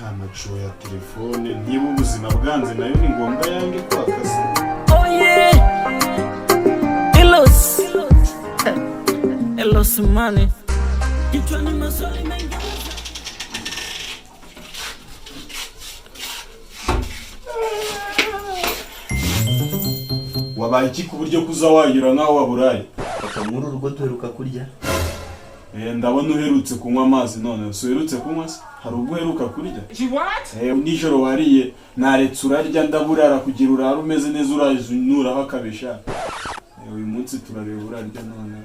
amaco ya telefone niba ubuzima bwanze nayo ni ngombwa yange kwakaza. Oh yeah, Elos money. Kichwani maswali mengi. Wabaye iki ku buryo kuza wayura nkaho waburaye? Papa Murugo duheruka kurya. Ndabona uherutse kunywa amazi none uherutse kunywa se? Hari ubwo uheruka kurya? Nijoro wariye naretse urarya ndaburara kugira urara umeze neza uraje nuraho akabesha. Uyu munsi turareba urarya none.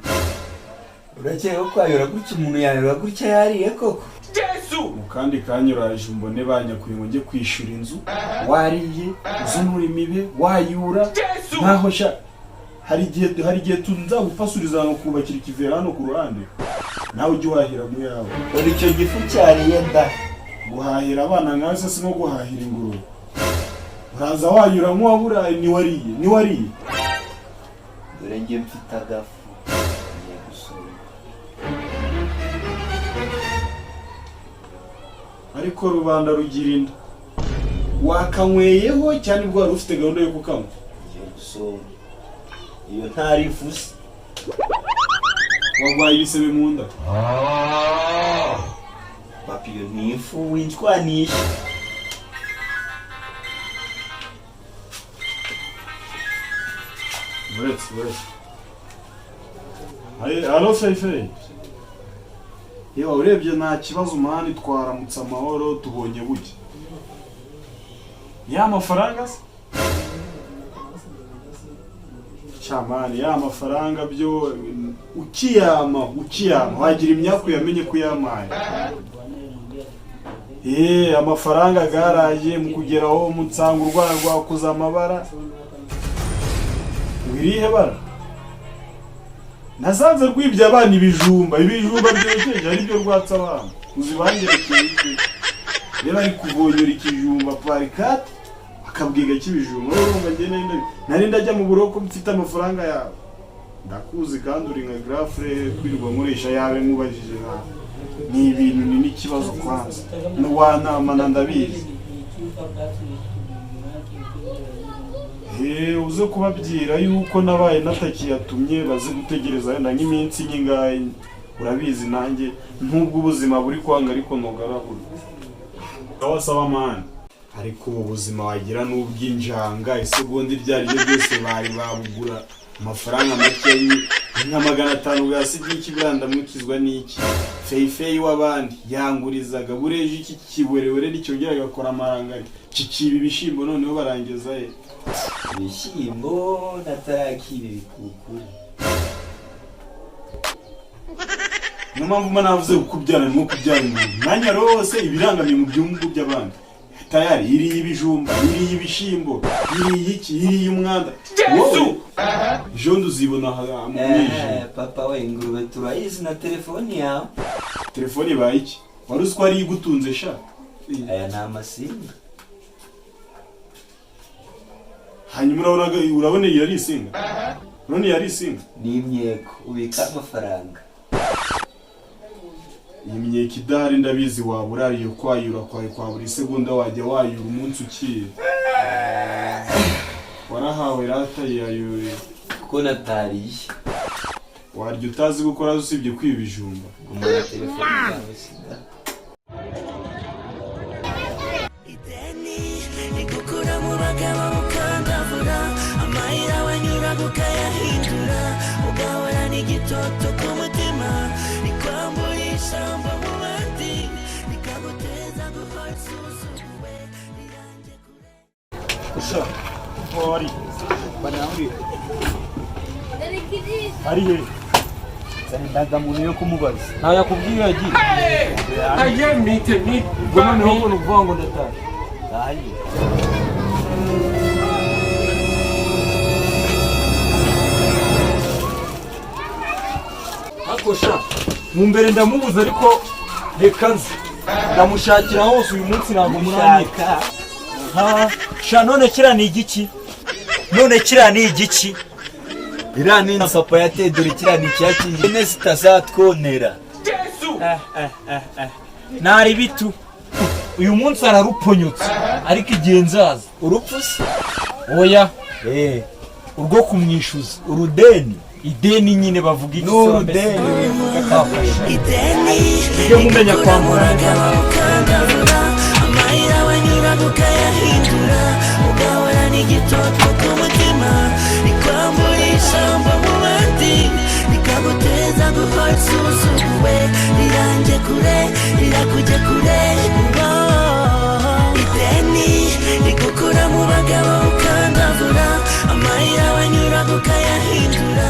Urakeye ko kwayura gutya umuntu yarura gutya yariye koko. Yesu! Mukandi kanyuraje mbone banyakuye ngo nge kwishura inzu. Wariye uzunura imibe wayura. Naho sha hari igihe tunza gupasuriza no kubakira ikivera hano ku ruhande. Nawe ujye wahira mu yawe. Uri cyo gifu cyariye nda. Guhahira abana nkaze si no guhahira ingurube. Uraza wayura mu waburaye ni wariye. Dore nge mfite agafu. Ariko rubanda rugira inda. Wakanyweyeho cyane bwo wari ufite gahunda yo kukanywa. Iyo ntari ifusi. Wagwaye ibisebe mu nda. Papi yo ni ifu winshwanisha. Buretse. Alo Fefe. Yewe urebye nta kibazo mani twaramutse amahoro tubonye buke. Ya mafaranga se? Chamani ya mafaranga byo ukiyama wagira imyaka yamenye kuyamaye. Amafaranga garaje mu kugeraho mutsanga urwara rwakuza amabara. Wirihe bara? Nasanze rwibye abana ibijumba byose ari byo rwatsa abana. Uzibangirekeye iki? Reba ari kuvonyora ikijumba parikate akabwiga kibijumba. Urumva ngene nari ndajya mu buroko mfite amafaranga yawe. Ndakuzi kandi uri nka grafre kwirwa nkoresha yawe nkubajije nawe. Ni ibintu ni n'ikibazo kwanza. N'uwanama nandabizi. Uze kubabyira yuko nabaye natakiyatumye baze gutegereza yenda nk'iminsi nyingaye. Urabizi nanjye ntubwo ubuzima buri kwanga ariko nogarabura. Awasaba man. Ariko ubuzima wagira n'ubw'injanga isegonda ryari ryo byose bari babugura amafaranga make nka 500 yasigiye ikibiranda mukizwa n'iki. Feifei w'abandi yangurizaga bureje iki kiwerewere nicyo gakora amarangari. Kikibi bishimbo noneho barangeza ye. Bishimbo natarakibi bikukura. Mpamvu manavuze ukubyana no kubyana nanya rose ibirangamiye mu byumbu by'abandi. Tayari iri ibijumba, iri ibishimbo, iri iki, iri umwanda. Yesu! Jondo zibona hamwe. Papa we ingurube turayizi na telefoni yawe. Telefoni ba iki? Wari uzi ko ari igutunze sha? Aya ni amasinga. Hanyuma urabona yari isinga. None yari isinga. Ni imyeko ubika amafaranga. Imyeko idahari ndabizi waburariye kwayura kwa buri segonda wajya wayura umunsi ukiri. Warahawe rata yayoye. Kuko natariye. Waryo utazi gukora usibye kwibijumba. Umara telefoni yawe sida. Nikukura mu bagabo mukandavura amahira wanyura gukayahindura ugahora n'igitoto ku mutima nikwambura ishyamba mu bandi nikaguteza guhora isuzuwe rirange kure. Usha wari banambi ari he Ndaga muntu yo kumubaza. Nta yakubwiye yagiye. Aye mite ubwo noneho ngo uvuga ngo ndataha. Ayi. Akosha mu mbere ndamubuza ariko reka nzi ndamushakira hose uyu munsi ntabwo muranyika. Sha none kira ni igiki? Irani na papa yatedura kira ni cyaki ine zitazatwonera. Nari bitu uyu munsi araruponyotse ariko igihe nzaza urupfu se oya urwo kumwishyuza urudeni ideni nyine bavuga iki n'urudeni ideni ujye mumenya kwambura amayira wanyura ukayahindura ugahora n'igitoto ku mutima rikwambura ijambo mu bandi rikaguteza guhora usuzuguwe rirange kure rirakujya kure ideni rigukura mu bagabo ukandavura amayira wanyura ukayahindura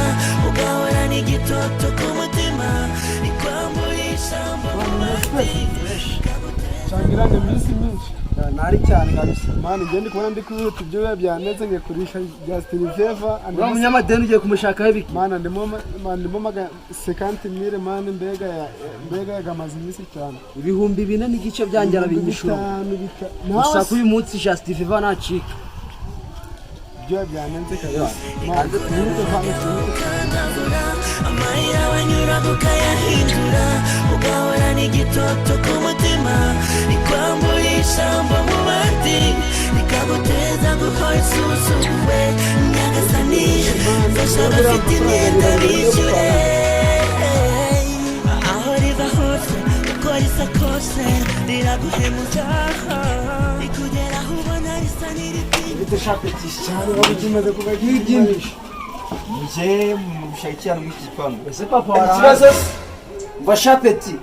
ugahora n'igitoto ku mutima rikwambura ijambo mu bandi Changirane minsi myinshi nari cyane kabisa mani ngende kubona ndi kwihuta ibyo biba byaneze ngiye kurisha Justin Favor uriya munyamadeni ugiye kumushakaho ibiki mana ndimo maga 50,000 mani mbega yagamaze iminsi cyane 4,000 n'igice byanjye arabinyishura gusa ko uyu munsi Justin Favor nacika ibyo byaneze kabisa mani twihute hano amayira wanyura ukayahindura ugahora n'igitoto ku mutima rikwambura ijambo mu bandi rikaguteza guhora usuzuguwe nyagasani mfasha abafite imyenda bishyure aho riva hose uko risa kose riraguhemuza rikugeraho ubona risa n'iritinda ndashakisha cyane wabigimaze kuva yigimisha nje mushakira mu gipangu ese papa ikibazo mva shapeti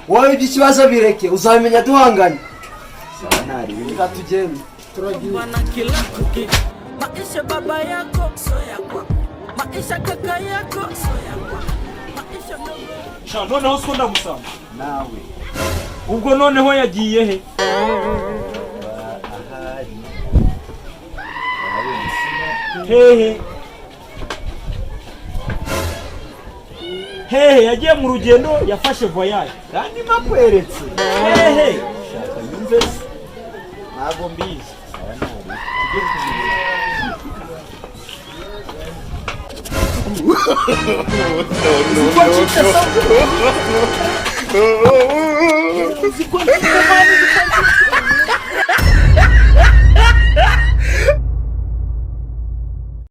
wowe ikibazo bireke uzamenya duhanganye nari tugende Bwana kila kukicha maisha baba yako so yako maisha kaka yako so yako maisha sha noneho so ndamusanga nawe ubwo noneho yagiye he hehe yagiye mu rugendo yafashe voyage kandi makweretse hehe shaka yumve ntabwo mbizi no